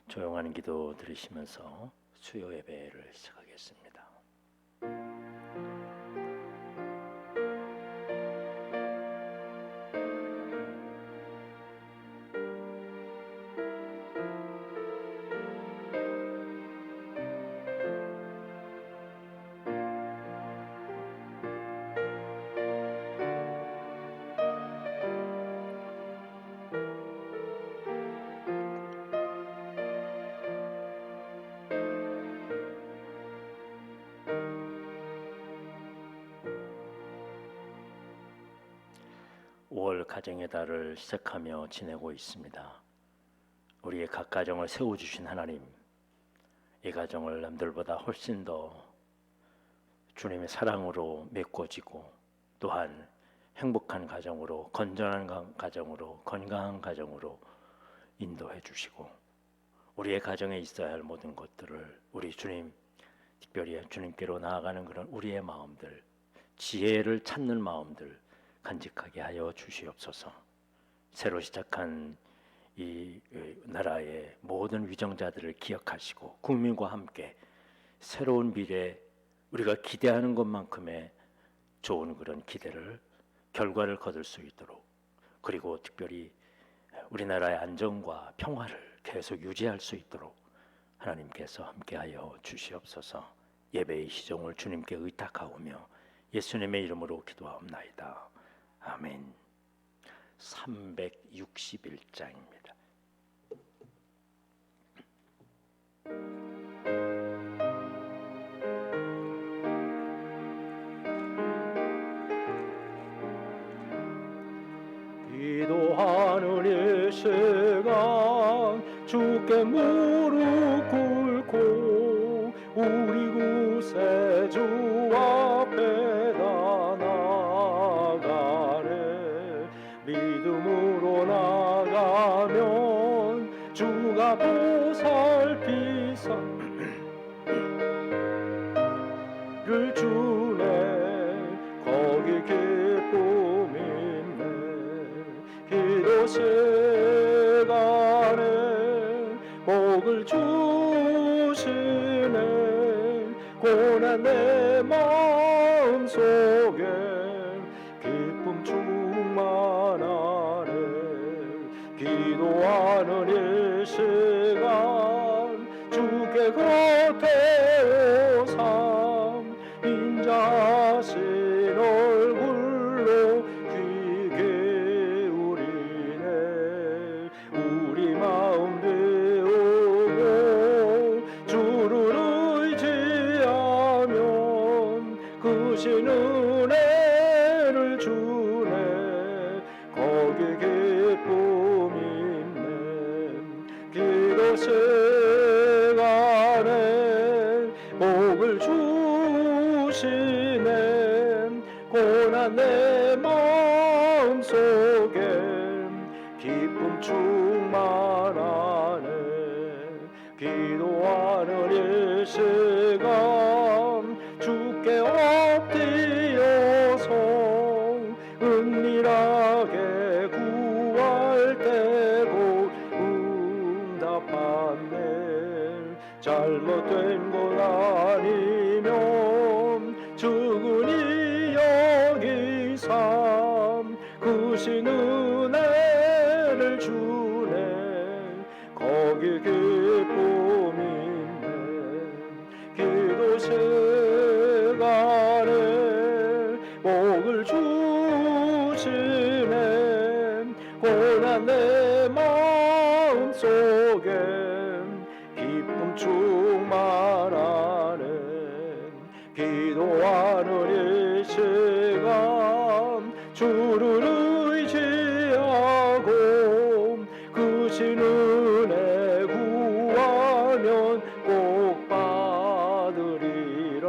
조용한 기도 들으시면서 수요 예배를 시작하겠습니다. 5월 가정의 달을 시작하며 지내고 있습니다. 우리의 각 가정을 세워주신 하나님, 이 가정을 남들보다 훨씬 더 주님의 사랑으로 메꿔지고 또한 행복한 가정으로, 건전한 가정으로, 건강한 가정으로 인도해 주시고 우리의 가정에 있어야 할 모든 것들을 우리 주님, 특별히 주님께로 나아가는 그런 우리의 마음들, 지혜를 찾는 마음들 간직하게 하여 주시옵소서. 새로 시작한 이 나라의 모든 위정자들을 기억하시고 국민과 함께 새로운 미래, 우리가 기대하는 것만큼의 좋은 그런 기대를, 결과를 거둘 수 있도록, 그리고 특별히 우리나라의 안정과 평화를 계속 유지할 수 있도록 하나님께서 함께하여 주시옵소서. 예배의 시종을 주님께 의탁하오며 예수님의 이름으로 기도하옵나이다. 아멘. 361장입니다. 기도하는 이 시간 주께 무릎 꿇고 우리 구세주 앞에 나아가네. 믿음으로 나가면 주가 보살피사 를 주네. 거기 기쁨 있네. 기도 시간에 복을 주시네. 고난 내 마음속에 기쁨 충만하네. 기도하는 이 시간 주께 겉에 오삼 인자하신 얼굴로 귀 기울이네. 우리 마음 비우고 주를 의지하면 그 신 은혜를 주네. 거기 기쁨 있네. 기도 시간에 복을 주시네. 고난 내 마음속에 기쁨 충만하네. 기도하는 이 시간 주께 엎드려서 은밀하게 구할 때고 응답받네. 잘못된 것 아니면 주근히 여기삼 그 신 은혜를 주네. 거기 기쁨 있네. 기도 시간에 복을 주시네. 고난 내 마음속에 기쁨 충만하네. 기도하는 이 시간 주를 의지하고 그 신 은혜 구하면 꼭 받으리라.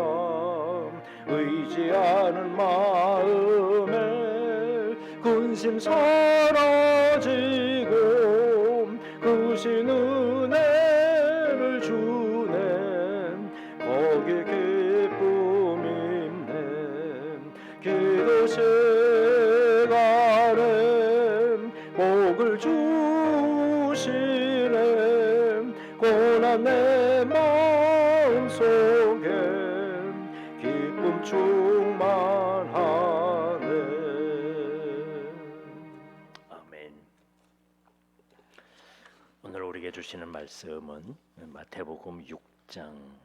의지하는 마음에 근심 사라지고 그 신 은혜를 주네. 거기 기쁨 있네. 기도 시간에 복을 주시네. 내 마음속에 기쁨 충만하네. 아멘. 오늘 우리에게 주시는 말씀은 마태복음 6장입니다.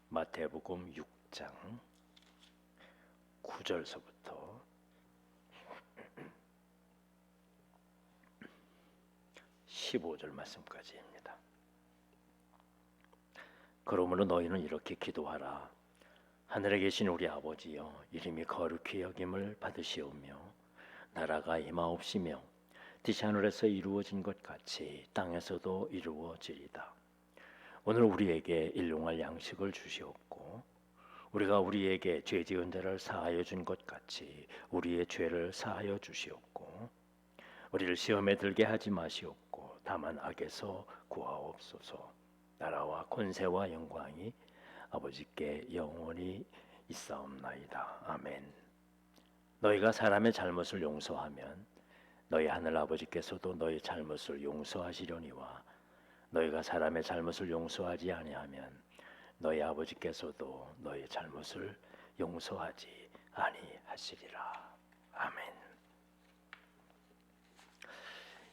마태복음 6장 9절서부터 15절 말씀까지입니다. 그러므로 너희는 이렇게 기도하라. 하늘에 계신 우리 아버지여, 이름이 거룩히 여김을 받으시오며 나라가 임하옵시며 뜻이 하늘에서 이루어진 것 같이 땅에서도 이루어지리다. 오늘 우리에게 일용할 양식을 주시옵고 우리가 우리에게 죄 지은 자를 사하여 준 것 같이 우리의 죄를 사하여 주시옵고 우리를 시험에 들게 하지 마시옵고 다만 악에서 구하옵소서. 나라와 권세와 영광이 아버지께 영원히 있사옵나이다. 아멘. 너희가 사람의 잘못을 용서하면 너희 하늘 아버지께서도 너희 잘못을 용서하시려니와 너희가 사람의 잘못을 용서하지 아니하면 너희 아버지께서도 너희 잘못을 용서하지 아니하시리라. 아멘.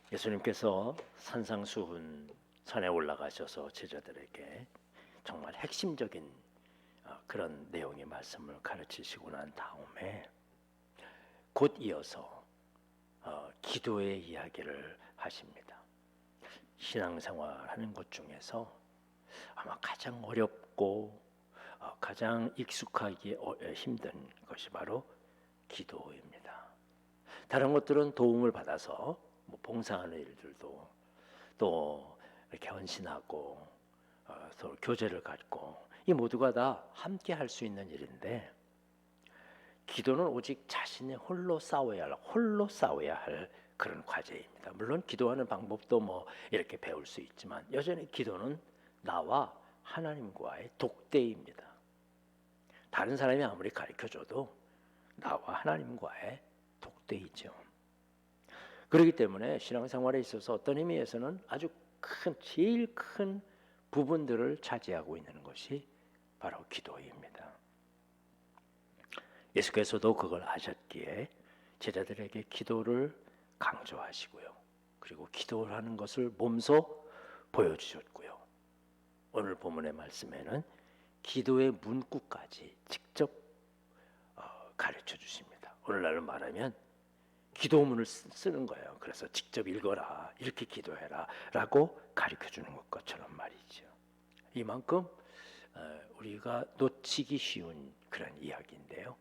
예수님께서 산상수훈 산에 올라가셔서 제자들에게 정말 핵심적인 그런 내용의 말씀을 가르치시고 난 다음에 곧 이어서 기도의 이야기를 하십니다. 신앙생활하는 것 중에서 아마 가장 어렵고 가장 익숙하기 힘든 것이 바로 기도입니다. 다른 것들은 도움을 받아서 봉사하는 일들도 또 이렇게 헌신하고 서로 교제를 갖고 이 모두가 다 함께 할 수 있는 일인데 기도는 오직 자신이 홀로 싸워야 할 그런 과제입니다. 물론 기도하는 방법도 이렇게 배울 수 있지만 여전히 기도는 나와 하나님과의 독대입니다. 다른 사람이 아무리 가르쳐줘도 나와 하나님과의 독대이죠. 그렇기 때문에 신앙생활에 있어서 어떤 의미에서는 아주 제일 큰 부분들을 차지하고 있는 것이 바로 기도입니다. 예수께서도 그걸 아셨기에 제자들에게 기도를 강조하시고요. 그리고 기도를 하는 것을 몸소 보여주셨고요. 오늘 본문의 말씀에는 기도의 문구까지 직접 가르쳐 주십니다. 오늘날로 말하면 기도문을 쓰는 거예요. 그래서 직접 읽어라, 이렇게 기도해라 라고 가르쳐주는 것처럼 말이죠. 이만큼 우리가 놓치기 쉬운 그런 이야기인데요.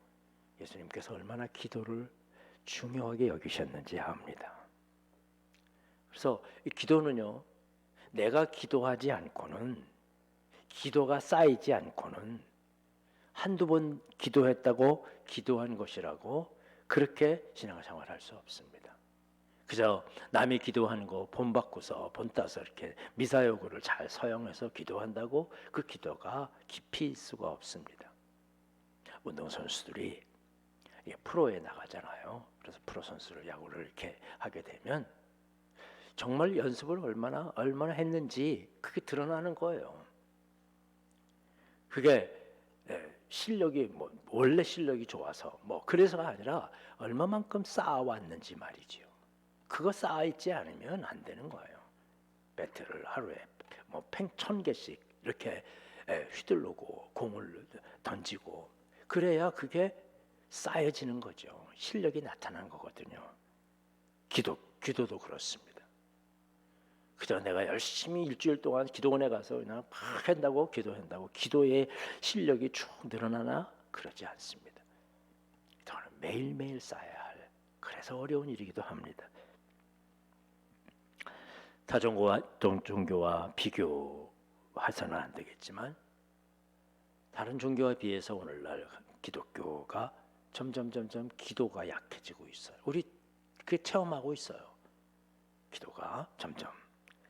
예수님께서 얼마나 기도를 중요하게 여기셨는지 압니다. 그래서 이 기도는요, 내가 기도하지 않고는, 기도가 쌓이지 않고는 한두 번 기도했다고 기도한 것이라고 그렇게 신앙생활 할 수 없습니다. 그저 남이 기도하는 거 본받고서 본따서 이렇게 미사여구를 잘 서영해서 기도한다고 그 기도가 깊이 있을 수가 없습니다. 운동선수들이 프로에 나가잖아요. 그래서 프로 선수를 야구를 이렇게 하게 되면 정말 연습을 얼마나 했는지 그게 드러나는 거예요. 그게 실력이 원래 실력이 좋아서 그래서가 아니라 얼마만큼 쌓아왔는지 말이죠. 그거 쌓아있지 않으면 안 되는 거예요. 배트를 하루에 1,000개씩 이렇게 휘두르고 공을 던지고 그래야 그게 쌓여지는 거죠. 실력이 나타나는 거거든요. 기도도 그렇습니다. 그저 내가 열심히 일주일 동안 기도원에 가서 그냥 막 한다고 기도한다고 기도의 실력이 쭉 늘어나나? 그러지 않습니다. 기도는 매일매일 쌓아야 할, 그래서 어려운 일이기도 합니다. 타 종교와 비교해서는 안 되겠지만 다른 종교와 비해서 오늘날 기독교가 점점 기도가 약해지고 있어요. 우리 그게 체험하고 있어요. 기도가 점점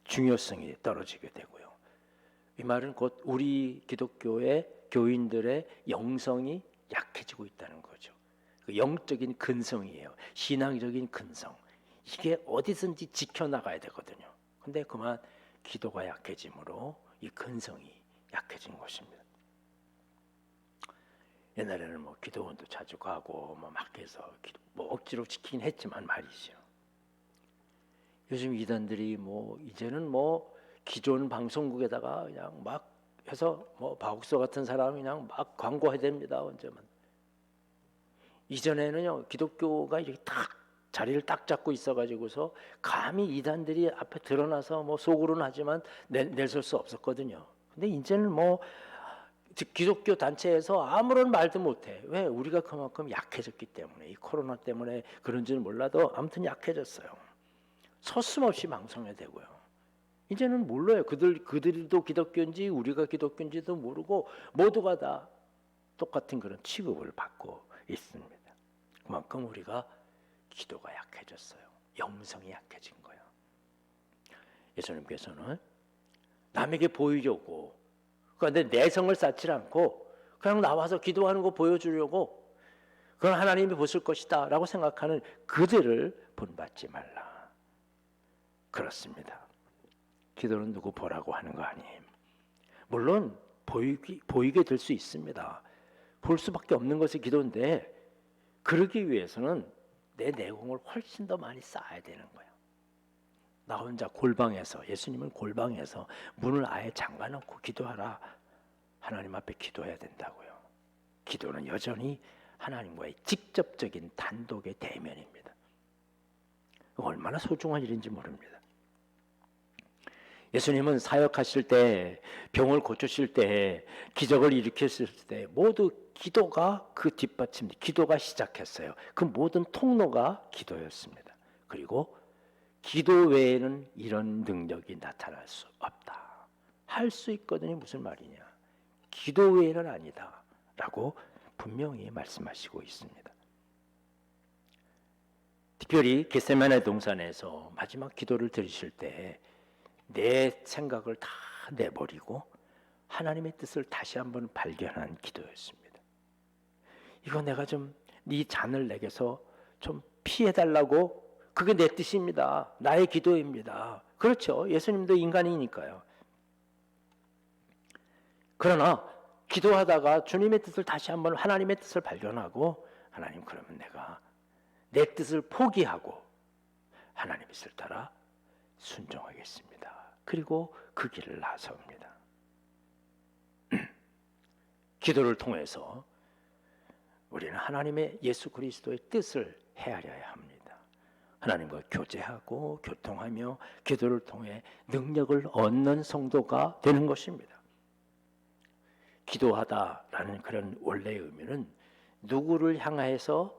중요성이 떨어지게 되고요. 이 말은 곧 우리 기독교의 교인들의 영성이 약해지고 있다는 거죠. 그 영적인 근성이에요. 신앙적인 근성. 이게 어디든지 지켜나가야 되거든요. 근데 그만 기도가 약해짐으로 이 근성이 약해진 것입니다. 옛날에는 뭐 기도원도 자주 가고 뭐 막 해서 뭐 억지로 지키긴 했지만 말이죠. 요즘 이단들이 뭐 이제는 뭐 기존 방송국에다가 그냥 막 해서 뭐 박욱서 같은 사람이 그냥 막 광고해야 됩니다. 언제만. 이전에는요 기독교가 이렇게 딱 자리를 딱 잡고 있어가지고서 감히 이단들이 앞에 드러나서 뭐 속으로는 하지만 내설 수 없었거든요. 근데 이제는 뭐 즉 기독교 단체에서 아무런 말도 못해. 왜? 우리가 그만큼 약해졌기 때문에. 이 코로나 때문에 그런지는 몰라도 아무튼 약해졌어요. 서슴없이 방송해야 되고요. 이제는 몰라요. 그들도 기독교인지 우리가 기독교인지도 모르고 모두가 다 똑같은 그런 취급을 받고 있습니다. 그만큼 우리가 기도가 약해졌어요. 영성이 약해진 거예요. 예수님께서는 남에게 보이려고 그런데 내성을 쌓지 않고 그냥 나와서 기도하는 거 보여주려고 그건 하나님이 보실 것이다 라고 생각하는 그들을 본받지 말라. 그렇습니다. 기도는 누구 보라고 하는 거 아니에요. 물론 보이게 될 수 있습니다. 볼 수밖에 없는 것이 기도인데 그러기 위해서는 내 내공을 훨씬 더 많이 쌓아야 되는 거예요. 나 혼자 골방에서 예수님은 골방에서 문을 아예 잠가놓고 기도하라. 하나님 앞에 기도해야 된다고요. 기도는 여전히 하나님과의 직접적인 단독의 대면입니다. 얼마나 소중한 일인지 모릅니다. 예수님은 사역하실 때, 병을 고치실 때, 기적을 일으켰을 때 모두 기도가 그 뒷받침, 기도가 시작했어요. 그 모든 통로가 기도였습니다. 그리고 기도 외에는 이런 능력이 나타날 수 없다. 할 수 있거든요. 무슨 말이냐. 기도 외에는 아니다. 라고 분명히 말씀하시고 있습니다. 특별히 겟세마네 동산에서 마지막 기도를 드리실 때 내 생각을 다 내버리고 하나님의 뜻을 다시 한번 발견한 기도였습니다. 이거 내가 좀 네 잔을 내게서 좀 피해달라고 그게 내 뜻입니다. 나의 기도입니다. 그렇죠. 예수님도 인간이니까요. 그러나 기도하다가 주님의 뜻을 다시 한번 하나님의 뜻을 발견하고 하나님 그러면 내가 내 뜻을 포기하고 하나님의 뜻을 따라 순종하겠습니다. 그리고 그 길을 나섭니다. 기도를 통해서 우리는 하나님의 예수 그리스도의 뜻을 헤아려야 합니다. 하나님과 교제하고 교통하며 기도를 통해 능력을 얻는 성도가 되는 것입니다. 기도하다라는 그런 원래의 의미는 누구를 향해서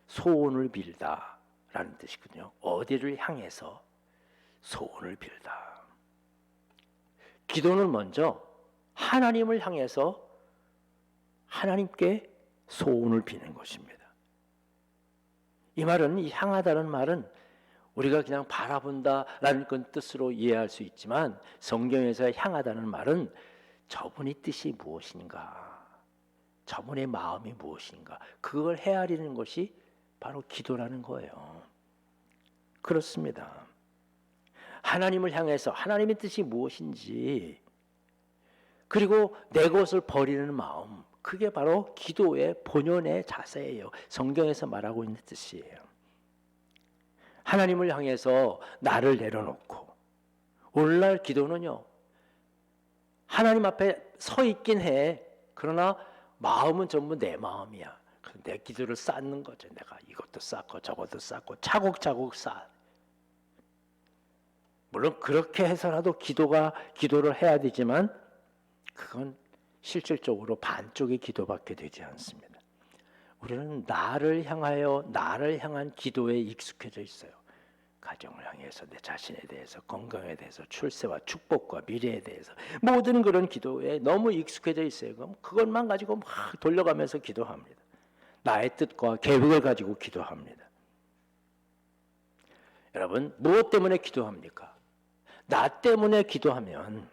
소원을 빌다라는 뜻이거든요. 어디를 향해서 소원을 빌다. 기도는 먼저 하나님을 향해서 하나님께 소원을 비는 것입니다. 이 말은 이 향하다는 말은 우리가 그냥 바라본다라는 건 뜻으로 이해할 수 있지만 성경에서 향하다는 말은 저분의 뜻이 무엇인가, 저분의 마음이 무엇인가 그걸 헤아리는 것이 바로 기도라는 거예요. 그렇습니다. 하나님을 향해서 하나님의 뜻이 무엇인지 그리고 내 것을 버리는 마음 그게 바로 기도의 본연의 자세예요. 성경에서 말하고 있는 뜻이에요. 하나님을 향해서 나를 내려놓고 오늘날 기도는요 하나님 앞에 서 있긴 해. 그러나 마음은 전부 내 마음이야. 내 기도를 쌓는 거죠. 내가 이것도 쌓고 저것도 쌓고 차곡차곡 쌓아. 물론 그렇게 해서라도 기도를 해야 되지만 그건 실질적으로 반쪽의 기도밖에 되지 않습니다. 우리는 나를 향한 기도에 익숙해져 있어요. 가정을 향해서 내 자신에 대해서 건강에 대해서 출세와 축복과 미래에 대해서 모든 그런 기도에 너무 익숙해져 있어요. 그럼 그것만 가지고 막 돌려가면서 기도합니다. 나의 뜻과 계획을 가지고 기도합니다. 여러분 무엇 때문에 기도합니까? 나 때문에 기도하면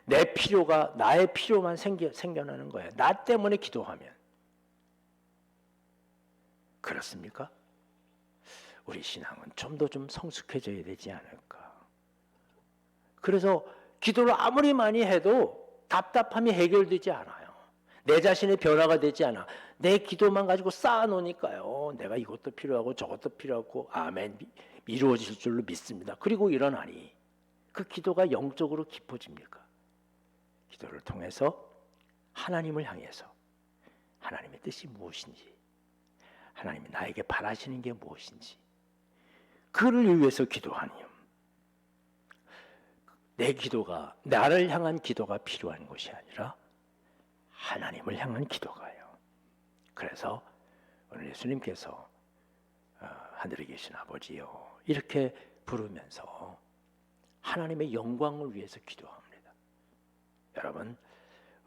나의 필요만 생겨나는 거예요. 나 때문에 기도하면. 그렇습니까? 우리 신앙은 좀 더 좀 성숙해져야 되지 않을까. 그래서 기도를 아무리 많이 해도 답답함이 해결되지 않아요. 내 자신의 변화가 되지 않아. 내 기도만 가지고 쌓아놓으니까요. 내가 이것도 필요하고 저것도 필요하고 아멘 이루어질 줄로 믿습니다. 그리고 일어나니 그 기도가 영적으로 깊어집니까? 기도를 통해서 하나님을 향해서 하나님의 뜻이 무엇인지, 하나님이 나에게 바라시는 게 무엇인지, 그를 위해서 기도하니 내 기도가, 나를 향한 기도가 필요한 것이 아니라 하나님을 향한 기도가요. 그래서 오늘 예수님께서 하늘에 계신 아버지요 이렇게 부르면서 하나님의 영광을 위해서 기도합니다. 여러분,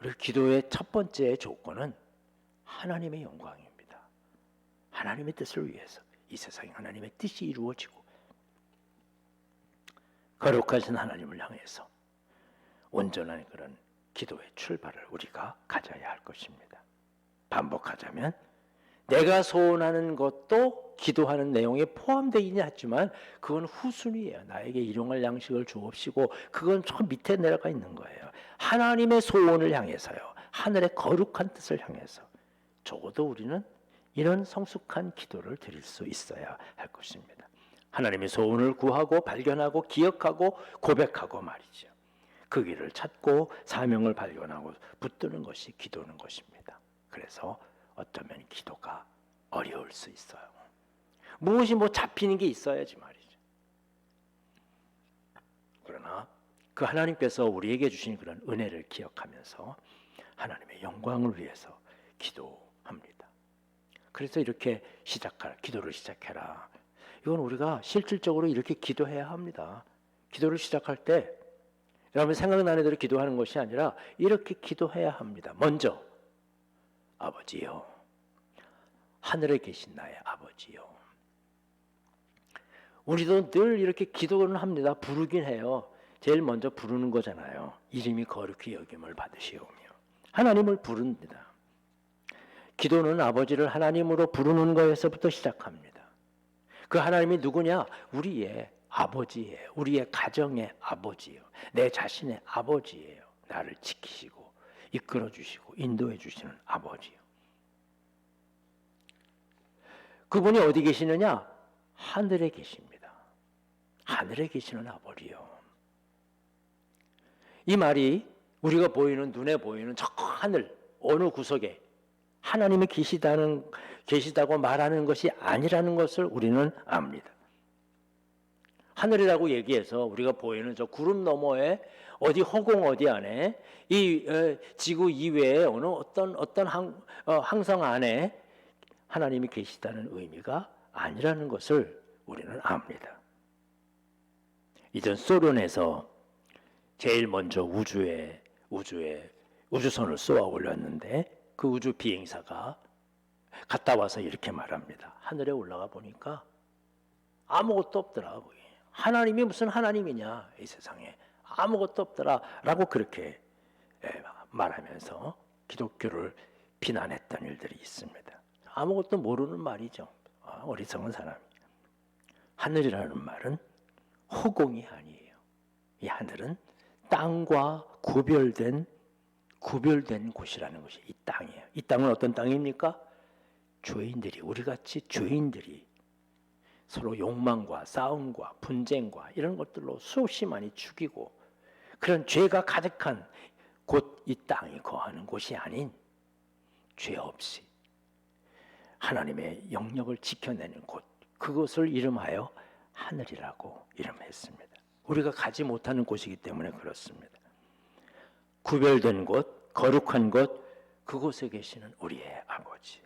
우리 기도의 첫 번째 조건은 하나님의 영광입니다. 하나님의 뜻을 위해서 이 세상에 하나님의 뜻이 이루어지고 거룩하신 하나님을 향해서 온전한 그런 기도의 출발을 우리가 가져야 할 것입니다. 반복하자면 내가 소원하는 것도 기도하는 내용에 포함되어 있긴 하지만 그건 후순위예요. 나에게 일용할 양식을 주옵시고 그건 저 밑에 내려가 있는 거예요. 하나님의 소원을 향해서요. 하늘의 거룩한 뜻을 향해서 적어도 우리는 이런 성숙한 기도를 드릴 수 있어야 할 것입니다. 하나님의 소원을 구하고 발견하고 기억하고 고백하고 말이죠. 그 길을 찾고 사명을 발견하고 붙드는 것이 기도는 것입니다. 그래서 어쩌면 기도가 어려울 수 있어요. 무엇이 잡히는 게 있어야지 말이죠. 그러나 그 하나님께서 우리에게 주신 그런 은혜를 기억하면서 하나님의 영광을 위해서 기도합니다. 그래서 이렇게 기도를 시작해라. 이건 우리가 실질적으로 이렇게 기도해야 합니다. 기도를 시작할 때 여러분 생각나는 대로 기도하는 것이 아니라 이렇게 기도해야 합니다. 먼저 아버지요, 하늘에 계신 나의 아버지요. 우리도 늘 이렇게 기도는 합니다. 부르긴 해요. 제일 먼저 부르는 거잖아요. 이름이 거룩히 여김을 받으시오며 하나님을 부릅니다. 기도는 아버지를 하나님으로 부르는 것에서부터 시작합니다. 그 하나님이 누구냐? 우리의 아버지예요. 우리의 가정의 아버지예요. 내 자신의 아버지예요. 나를 지키시고 이끌어 주시고 인도해 주시는 아버지요. 그분이 어디 계시느냐? 하늘에 계십니다. 하늘에 계시는 아버지요. 이 말이 우리가 보이는 눈에 보이는 저 하늘 어느 구석에 하나님이 계시다고 말하는 것이 아니라는 것을 우리는 압니다. 하늘이라고 얘기해서 우리가 보이는 저 구름 너머에 어디 허공 어디 안에 이 지구 이외에 어떤 항성 안에 하나님이 계시다는 의미가 아니라는 것을 우리는 압니다. 이전 소련에서 제일 먼저 우주선을 쏘아 올렸는데 그 우주 비행사가 갔다 와서 이렇게 말합니다. 하늘에 올라가 보니까 아무것도 없더라. 하나님이 무슨 하나님이냐 이 세상에 아무것도 없더라 라고 그렇게 말하면서 기독교를 비난했던 일들이 있습니다. 아무것도 모르는 말이죠. 어리석은 사람이. 하늘이라는 말은 허공이 아니에요. 이 하늘은 땅과 구별된 곳이라는 것이 이 땅이에요. 이 땅은 어떤 땅입니까? 죄인들이, 우리같이 죄인들이 서로 욕망과 싸움과 분쟁과 이런 것들로 수없이 많이 죽이고 그런 죄가 가득한 곳 이 땅이 거하는 곳이 아닌 죄 없이 하나님의 영역을 지켜내는 곳, 그것을 이름하여 하늘이라고 이름했습니다. 우리가 가지 못하는 곳이기 때문에 그렇습니다. 구별된 곳, 거룩한 곳, 그곳에 계시는 우리의 아버지.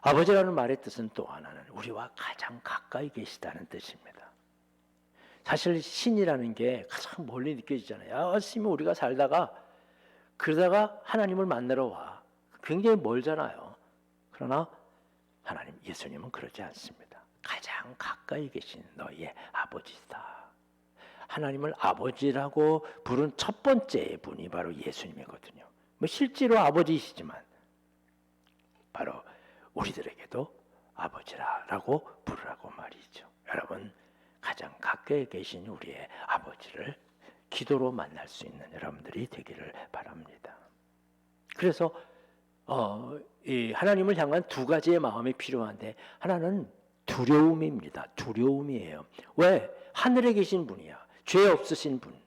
아버지라는 말의 뜻은 또 하나는 우리와 가장 가까이 계시다는 뜻입니다. 사실 신이라는 게 가장 멀리 느껴지잖아요. 열심히 우리가 살다가 그러다가 하나님을 만나러 와. 굉장히 멀잖아요. 그러나 하나님, 예수님은 그러지 않습니다. 가장 가까이 계신 너희의 아버지다. 하나님을 아버지라고 부른 첫 번째 분이 바로 예수님이거든요. 실제로 아버지이시지만 바로 우리들에게도 아버지라라고 부르라고 말이죠. 여러분, 가장 가까이 계신 우리의 아버지를 기도로 만날 수 있는 여러분들이 되기를 바랍니다. 그래서 이 하나님을 향한 두 가지의 마음이 필요한데, 하나는 두려움입니다. 두려움이에요. 왜? 하늘에 계신 분이야. 죄 없으신 분,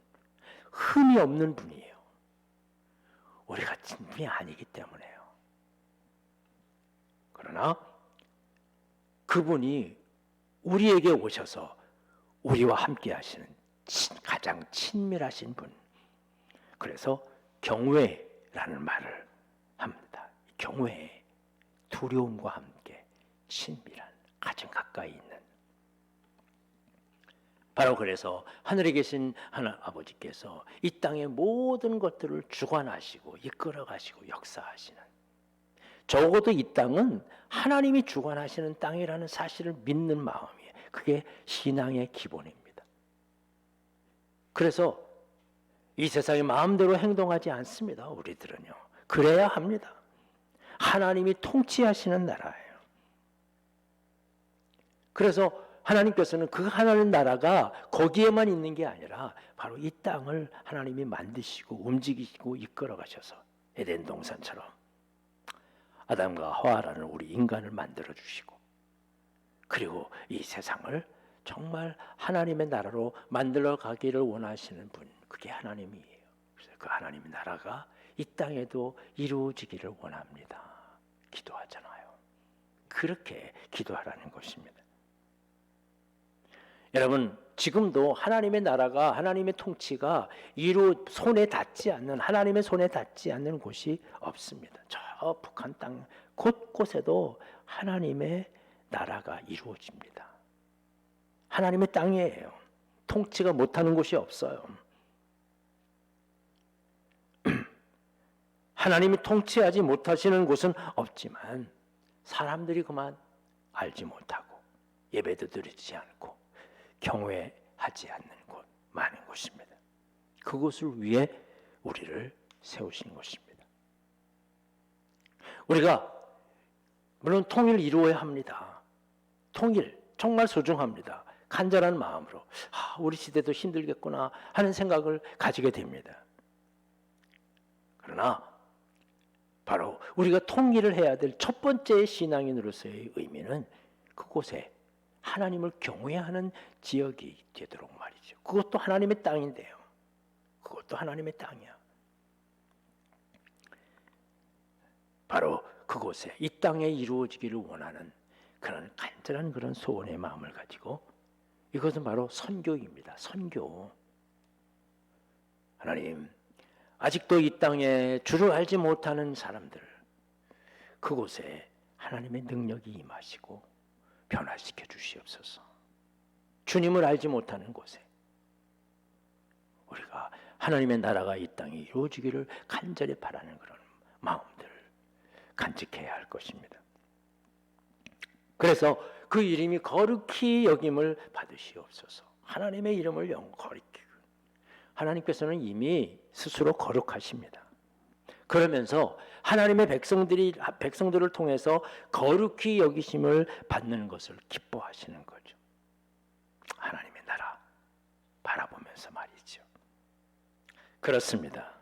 흠이 없는 분이에요. 우리 같은 분이 아니기 때문에요. 그러나 그분이 우리에게 오셔서 우리와 함께 하시는 가장 친밀하신 분. 그래서 경외라는 말을 합니다. 경외, 두려움과 함께 친밀한, 가장 가까이 있는. 바로 그래서 하늘에 계신 하나님 아버지께서 이 땅의 모든 것들을 주관하시고 이끌어 가시고 역사하시는, 적어도 이 땅은 하나님이 주관하시는 땅이라는 사실을 믿는 마음이에요. 그게 신앙의 기본입니다. 그래서 이 세상이 마음대로 행동하지 않습니다. 우리들은요. 그래야 합니다. 하나님이 통치하시는 나라예요. 그래서 하나님께서는 그 하나님 나라가 거기에만 있는 게 아니라 바로 이 땅을 하나님이 만드시고 움직이시고 이끌어 가셔서 에덴 동산처럼 아담과 하와라는 우리 인간을 만들어 주시고, 그리고 이 세상을 정말 하나님의 나라로 만들어 가기를 원하시는 분, 그게 하나님이에요. 그래서 그 하나님의 나라가 이 땅에도 이루어지기를 원합니다. 기도하잖아요. 그렇게 기도하라는 것입니다. 여러분, 지금도 하나님의 나라가, 하나님의 통치가 손에 닿지 않는, 하나님의 손에 닿지 않는 곳이 없습니다. 저 북한 땅 곳곳에도 하나님의 나라가 이루어집니다. 하나님의 땅이에요. 통치가 못하는 곳이 없어요. 하나님이 통치하지 못하시는 곳은 없지만 사람들이 그만 알지 못하고 예배도 드리지 않고 경외하지 않는 곳, 많은 곳입니다. 그곳을 위해 우리를 세우신 것입니다. 우리가 물론 통일을 이루어야 합니다. 통일 정말 소중합니다. 간절한 마음으로 우리 시대도 힘들겠구나 하는 생각을 가지게 됩니다. 그러나 바로 우리가 통일을 해야 될 첫 번째 신앙인으로서의 의미는 그곳에 하나님을 경외하는 지역이 되도록 말이죠. 그것도 하나님의 땅인데요. 그것도 하나님의 땅이야. 바로 그곳에, 이 땅에 이루어지기를 원하는 그런 간절한 그런 소원의 마음을 가지고, 이것은 바로 선교입니다. 선교. 하나님, 아직도 이 땅에 주를 알지 못하는 사람들, 그곳에 하나님의 능력이 임하시고 변화시켜 주시옵소서. 주님을 알지 못하는 곳에 우리가 하나님의 나라가 이 땅에 이루어지기를 간절히 바라는 그런 마음들을 간직해야 할 것입니다. 그래서 그 이름이 거룩히 여김을 받으시옵소서. 하나님의 이름을 거룩히. 하나님께서는 이미 스스로 거룩하십니다. 그러면서 하나님의 백성들을 통해서 거룩히 여기심을 받는 것을 기뻐하시는 거죠. 하나님의 나라 바라보면서 말이죠. 그렇습니다.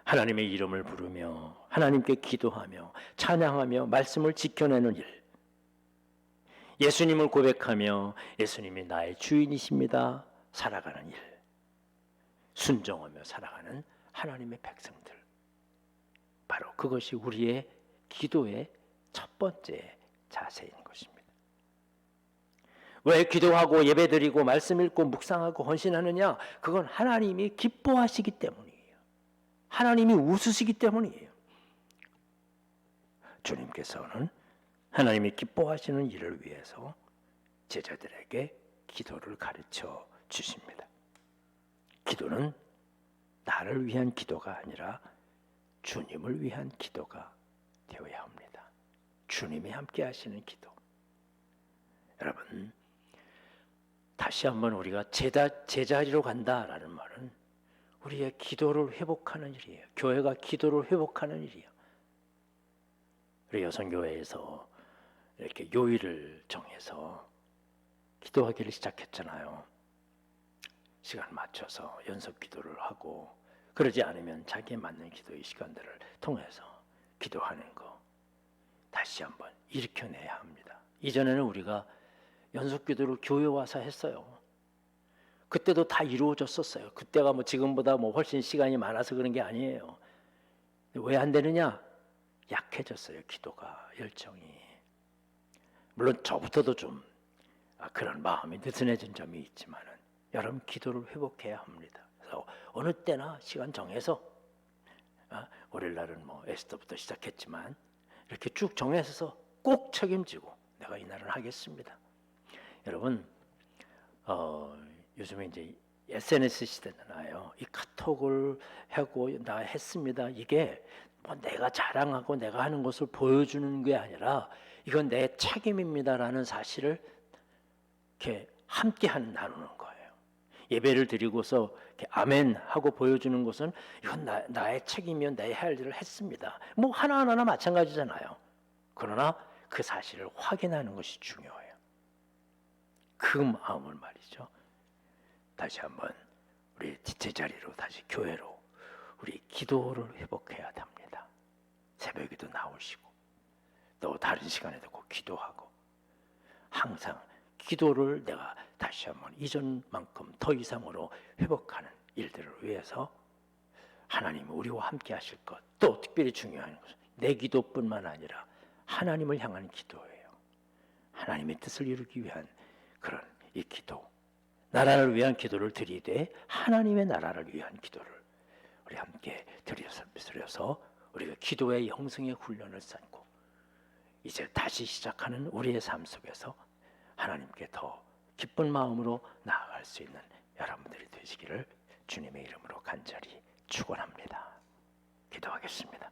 하나님의 이름을 부르며 하나님께 기도하며 찬양하며 말씀을 지켜내는 일, 예수님을 고백하며 예수님이 나의 주인이십니다 살아가는 일, 순종하며 살아가는 하나님의 백성들, 바로 그것이 우리의 기도의 첫 번째 자세인 것입니다. 왜 기도하고 예배드리고 말씀 읽고 묵상하고 헌신하느냐? 그건 하나님이 기뻐하시기 때문이에요. 하나님이 웃으시기 때문이에요. 주님께서는 하나님이 기뻐하시는 일을 위해서 제자들에게 기도를 가르쳐 주십니다. 기도는 나를 위한 기도가 아니라 주님을 위한 기도가 되어야 합니다. 주님이 함께 하시는 기도. 여러분, 다시 한번 우리가 제자리로 간다라는 말은 우리의 기도를 회복하는 일이에요. 교회가 기도를 회복하는 일이에요. 우리 여성교회에서 이렇게 요일을 정해서 기도하기를 시작했잖아요. 시간 맞춰서 연속 기도를 하고, 그러지 않으면 자기에 맞는 기도의 시간들을 통해서 기도하는 거 다시 한번 일으켜내야 합니다. 이전에는 우리가 연속 기도를 교회 와서 했어요. 그때도 다 이루어졌었어요. 그때가 뭐 지금보다 뭐 훨씬 시간이 많아서 그런 게 아니에요. 왜 안 되느냐? 약해졌어요. 기도가, 열정이. 물론 저부터도 좀 그런 마음이 느슨해진 점이 있지만은 여러분 기도를 회복해야 합니다. 그래서 어느 때나 시간 정해서 월요일날은 뭐 에스더부터 시작했지만 이렇게 쭉 정해서 꼭 책임지고 내가 이날은 하겠습니다. 여러분 요즘에 이제 SNS 시대잖아요. 이 카톡을 하고 나 했습니다. 이게 뭐 내가 자랑하고 내가 하는 것을 보여주는 게 아니라 이건 내 책임입니다라는 사실을 이렇게 함께 나누는 거예요. 예배를 드리고서 이렇게 아멘 하고 보여주는 것은 이건 나의 책임이요, 내 할 일을 했습니다. 뭐 하나하나 마찬가지잖아요. 그러나 그 사실을 확인하는 것이 중요해요. 그 마음을 말이죠. 다시 한번 우리 제자리로 다시 교회로 우리 기도를 회복해야 합니다. 새벽에도 나오시고 또 다른 시간에도 꼭 기도하고 항상 기도를 내가 다시 한번 이전만큼 더 이상으로 회복하는 일들을 위해서 하나님 우리와 함께 하실 것, 또 특별히 중요한 것은 내 기도뿐만 아니라 하나님을 향한 기도예요. 하나님의 뜻을 이루기 위한 그런 이 기도, 나라를 위한 기도를 드리되 하나님의 나라를 위한 기도를 우리 함께 드려서 우리가 기도의 영성의 훈련을 쌓고 이제 다시 시작하는 우리의 삶 속에서 하나님께 더 기쁜 마음으로 나아갈 수 있는 여러분들이 되시기를 주님의 이름으로 간절히 축원합니다. 기도하겠습니다.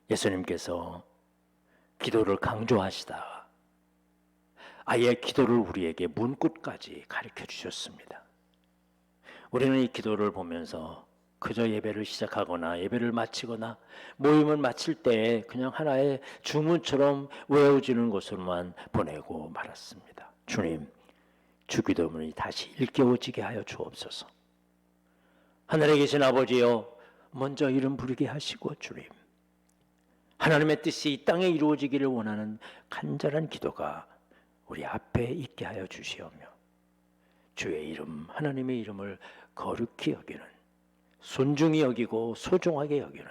예수님께서 기도를 강조하시다가 아예 기도를 우리에게 문구까지 가르쳐 주셨습니다. 우리는 이 기도를 보면서 그저 예배를 시작하거나 예배를 마치거나 모임을 마칠 때 그냥 하나의 주문처럼 외워지는 것으로만 보내고 말았습니다. 주님, 주기도문이 다시 일깨워지게 하여 주옵소서. 하늘에 계신 아버지여, 먼저 이름 부르게 하시고 주님, 하나님의 뜻이 이 땅에 이루어지기를 원하는 간절한 기도가 우리 앞에 있게 하여 주시오며 주의 이름, 하나님의 이름을 거룩히 여기는, 존중히 여기고 소중하게 여기는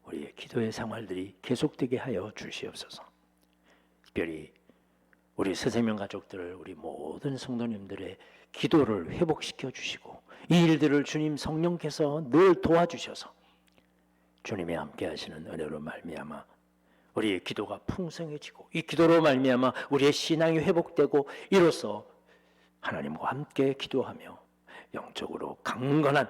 우리의 기도의 생활들이 계속되게 하여 주시옵소서. 특별히 우리 새생명 가족들, 우리 모든 성도님들의 기도를 회복시켜 주시고 이 일들을 주님 성령께서 늘 도와주셔서 주님이 함께 하시는 은혜로 말미암아 우리의 기도가 풍성해지고 이 기도로 말미암아 우리의 신앙이 회복되고 이로써 하나님과 함께 기도하며 영적으로 강건한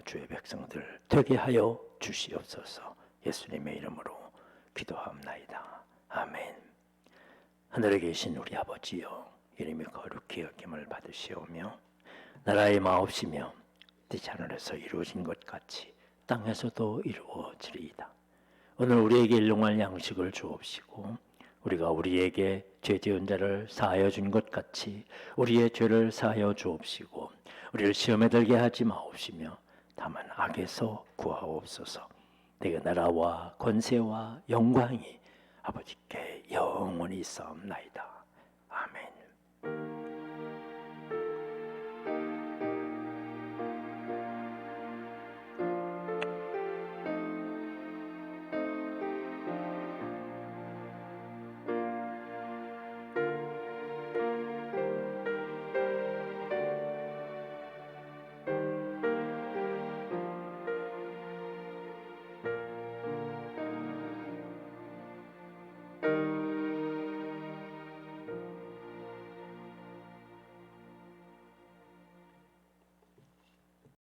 주의 백성들 되게 하여 주시옵소서. 예수님의 이름으로 기도하옵나이다. 아멘. 하늘에 계신 우리 아버지여, 이름이 거룩히 여김을 받으시오며 나라의 마옵시며 뜻이 하늘에서 이루어진 것 같이 땅에서도 이루어지리이다. 오늘 우리에게 일용할 양식을 주옵시고 우리가 우리에게 죄 지은 자를 사하여 준 것 같이 우리의 죄를 사하여 주옵시고 우리를 시험에 들게 하지 마옵시며 다만 악에서 구하옵소서. 내가 나라와 권세와 영광이 아버지께 영원히 있사옵나이다. 아멘.